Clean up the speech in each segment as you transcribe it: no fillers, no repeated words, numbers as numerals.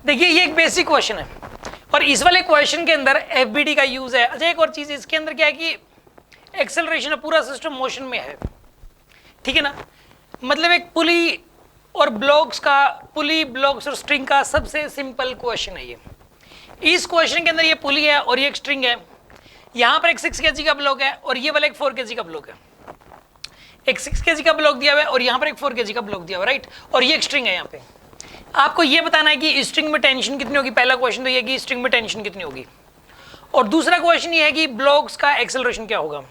देखिए ये एक बेसिक क्वेश्चन है और इस वाले क्वेश्चन के अंदर एफबीडी का यूज है। अच्छा एक और चीज इसके अंदर क्या है कि एक्सेलरेशन पूरा सिस्टम मोशन में है, ठीक है ना। मतलब एक पुली और ब्लॉक्स का, पुली ब्लॉक्स और स्ट्रिंग का सबसे सिंपल क्वेश्चन है ये। इस क्वेश्चन के अंदर ये पुली है और ये एक स्ट्रिंग है, यहाँ पर एक 6 kg का ब्लॉक है और ये वाला एक 4 kg का ब्लॉक है। एक 6 kg का ब्लॉक दिया हुआ है और यहाँ पर एक 4 kg का ब्लॉक दिया हुआ है, राइट। और ये एक स्ट्रिंग है। यहाँ पे आपको ये बताना है कि स्ट्रिंग में टेंशन कितनी होगी। पहला क्वेश्चन तो ये कि स्ट्रिंग में टेंशन कितनी होगी, और दूसरा क्वेश्चन ये है कि ब्लॉक्स का एक्सेलरेशन क्या होगा।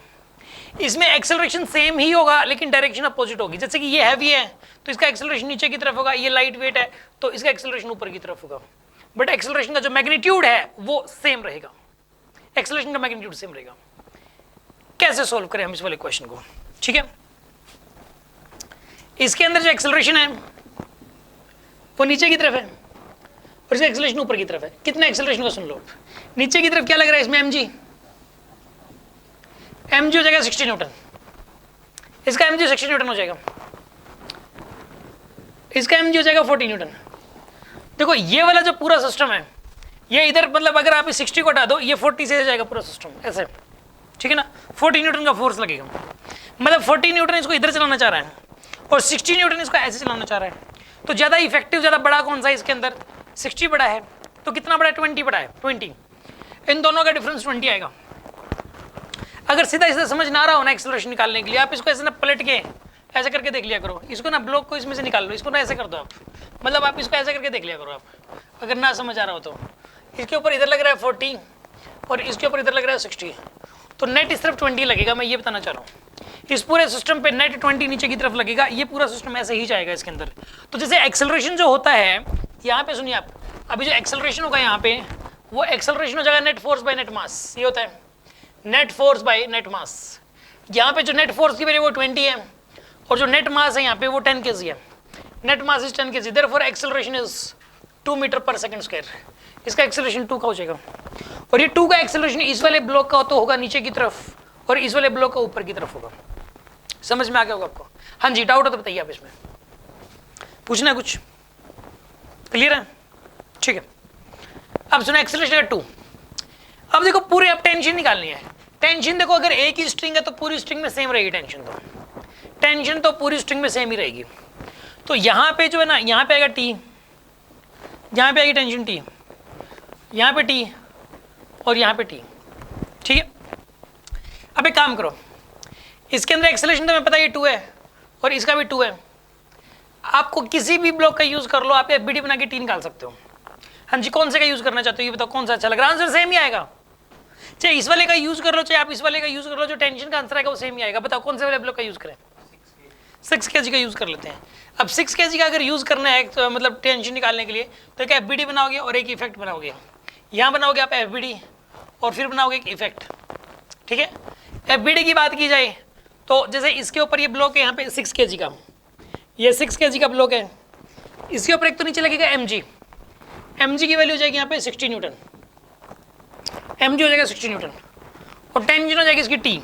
इसमें एक्सेलरेशन सेम ही होगा लेकिन डायरेक्शन अपोजिट होगी। जैसे कि ये हैवी है तो इसका एक्सेलरेशन नीचे की तरफ होगा, ये लाइट वेट है तो इसका एक्सेलरेशन ऊपर की तरफ होगा, बट एक्सेलरेशन का जो मैग्नीट्यूड है वो सेम रहेगा। एक्सेलरेशन का मैग्नीट्यूड सेम रहेगा। कैसे सोल्व करें हम इस वाले क्वेश्चन को, ठीक है। इसके अंदर जो एक्सेलरेशन है वो नीचे की तरफ है और इसका एक्सेलरेशन ऊपर की तरफ है। कितना एक्सेलरेशन का सुन लो। नीचे की तरफ क्या लग रहा है इसमें, mg हो जाएगा 60 न्यूटन, इसका mg 60 न्यूटन हो जाएगा, इसका mg हो जाएगा 40 न्यूटन। देखो ये वाला जो पूरा सिस्टम है ये इधर, मतलब अगर आप 60 को हटा दो ये 40 से जाएगा पूरा सिस्टम ऐसे, ठीक है ना। 40 न्यूटन का फोर्स लगेगा, मतलब 40 न्यूटन इसको इधर चलाना चाह रहा है और 60 न्यूटन इसको ऐसे चलाना चाह रहा है। तो ज्यादा इफेक्टिव, ज्यादा बड़ा कौन सा है इसके अंदर, 60 बड़ा है। तो कितना बड़ा है, 20 बड़ा है, 20। इन दोनों का डिफरेंस 20 आएगा। अगर सीधा सीधा समझ ना रहा हो ना एक्सेलरेशन निकालने के लिए, आप इसको ऐसे ना पलट के ऐसे करके देख लिया करो। इसको ना ब्लॉक को इसमें से निकाल लो, इसको ना ऐसे कर दो आप, मतलब आप इसको ऐसे करके देख लिया करो आप, अगर ना समझ आ रहा हो तो। इसके ऊपर इधर लग रहा है 40 और इसके ऊपर इधर लग रहा है 60, तो नेट इस तरफ 20 लगेगा। मैं ये बताना चाह रहा हूँ इस पूरे सिस्टम पे नेट 20 नीचे की तरफ लगेगा। ये पूरा सिस्टम ऐसे ही जाएगा इसके अंदर। तो जैसे एक्सेलरेशन जो होता है यहाँ पे, सुनिए आप, अभी जो एक्सेलरेशन होगा यहाँ पे, वो एक्सेलरेशन हो जाएगा नेट फोर्स बाय नेट मास। ये होता है नेट फोर्स बाय नेट मास। यहाँ पे जो नेट फोर्स की वैल्यू वो 20 है और जो नेट मास है यहाँ पे वो 10 kg है। Net mass is 10 kg, therefore acceleration is 2 metre per second square. इसका एक्सेलरेशन 2 का हो जाएगा और ये 2 का एक्सेलरेशन इस वाले ब्लॉक का तो होगा नीचे की तरफ और इस वाले ब्लॉक का ऊपर की तरफ होगा। समझ में आ गया होगा आपको। हाँ जी, डाउट हो तो बताइए आप, इसमें पूछना है कुछ, क्लियर है, ठीक है। अब सुनो एक्सेलरेशन 2। अब देखो पूरे अब टेंशन निकालनी है। टेंशन देखो अगर एक ही स्ट्रिंग है तो पूरी स्ट्रिंग में सेम रहेगी टेंशन, तो पूरी स्ट्रिंग में सेम ही रहेगी। तो यहाँ पे जो है ना, यहाँ पे आएगा टी, यहाँ पे आएगी टेंशन टी, यहाँ पे टी और यहाँ पे टी, ठीक है। अब एक काम करो, इसके अंदर एक्सेलरेशन तो मैं पता है 2 है और इसका भी 2 है। आपको किसी भी ब्लॉक का यूज कर लो, आप एफबीडी बना के टी निकाल सकते हो। हाँ जी, कौन से का यूज करना चाहते हो ये बताओ, कौन सा अच्छा लग रहा है। आंसर सेम ही आएगा, चाहे इस वाले का यूज कर लो चाहे आप इस वाले का यूज कर लो, जो टेंशन का आंसर आएगा वो सेम ही आएगा। बताओ कौन से वाले ब्लॉक का यूज करें। 6 kg का यूज कर लेते हैं। अब 6 kg का अगर यूज करना है तो मतलब टेंशन निकालने के लिए, तो एक एफबीडी बनाओगे और एक इफेक्ट बनाओगे। यहाँ बनाओगे आप एफबीडी और फिर बनाओगे एक इफेक्ट, ठीक है। एफबीडी की बात की जाए तो जैसे इसके ऊपर ये ब्लॉक है यहाँ पे 6 kg का, ये 6 kg का ब्लॉक है, इसके ऊपर एक तो नीचे लगेगा mg की वैल्यू हो जाएगी यहाँ पे 60 न्यूटन, mg हो जाएगा 60 न्यूटन और टेंशन हो जाएगी इसकी t,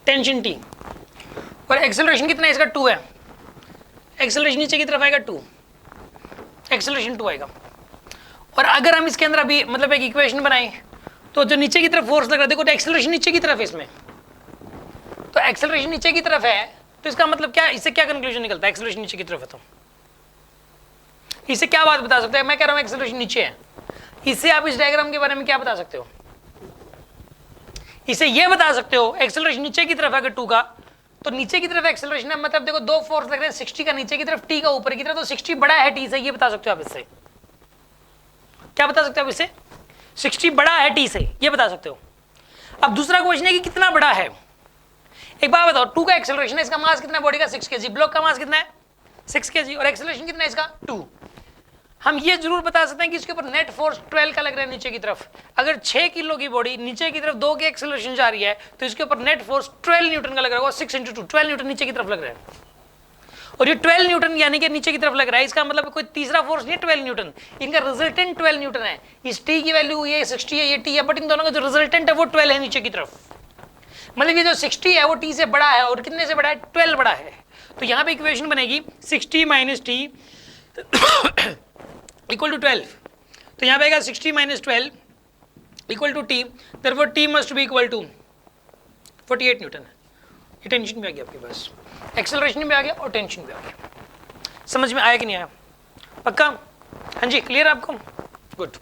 टेंशन t, और एक्सेलरेशन कितना है इसका 2 है। एक्सेलरेशन नीचे की तरफ आएगा 2, एक्सेलरेशन 2 आएगा। और अगर हम इसके अंदर अभी मतलब एक इक्वेशन बनाएं तो जो नीचे की तरफ फोर्स लग रहा है, देखो तो एक्सेलरेशन नीचे की तरफ है इसमें, तो एक्सेलरेशन नीचे की तरफ है तो इसका मतलब क्या, इससे क्या कंक्लूजन निकलता है, एक्सेलरेशन नीचे की तरफ है तो इससे क्या बात बता सकते हैं। मैं कह रहा हूं एक्सेलरेशन नीचे है, इससे आप इस डायग्राम के बारे में क्या बता सकते हो, इससे ये बता सकते हो एक्सेलरेशन नीचे की तरफ है अगर 2 का, तो नीचे की तरफ एक्सेलरेशन है, मतलब देखो 2 फोर्स लग रहे हैं, 60 का नीचे की तरफ, टी का ऊपर की तरफ, तो 60 बड़ा है टी से, ये बता सकते हो आप। इससे क्या बता सकते हो आप, इससे 60 बड़ा है टी से, ये बता सकते हो। अब दूसरा क्वेश्चन है कि कितना बड़ा है। एक बात बताओ, 2 का एक्सेलरेशन है, इसका मास कितना है बॉडी का 6 kg, ब्लॉक का मास कितना है 6 kg और एक्सेलरेशन कितना है इसका 2। हम ये जरूर बता सकते हैं कि इसके ऊपर नेट फोर्स 12 का लग रहा है नीचे की तरफ। अगर 6 किलो की बॉडी नीचे की तरफ 2 के एक्सेलरेशन जा रही है तो इसके ऊपर नेट फोर्स 12 न्यूटन का लग रहा होगा, 6 × 2 12 न्यूटन नीचे की तरफ लग रहा है। और ये 12 न्यूटन यानी कि नीचे की तरफ लग रहा है, इसका मतलब कोई तीसरा फोर्स नहीं है 12 न्यूटन, इनका रिजल्टेंट 12 न्यूटन है। इस टी की वैल्यू ये 60 है, ये टी है, बट इन दोनों का जो रिजल्टेंट है वो 12 है नीचे की तरफ। मतलब ये जो 60 है वो टी से बड़ा है और कितने से बड़ा है 12 बड़ा है। तो यहाँ पे इक्वेशन बनेगी 60 - t इक्वल टू 12, तो यहाँ पे आएगा 60 minus 12 equal to T, therefore T must be equal to 48 newton. ये टेंशन भी आ गया आपके पास, एक्सेलरेशन भी आ गया और टेंशन भी आ गया। समझ में आया कि नहीं आया? पक्का? हाँ जी, क्लियर आपको? गुड।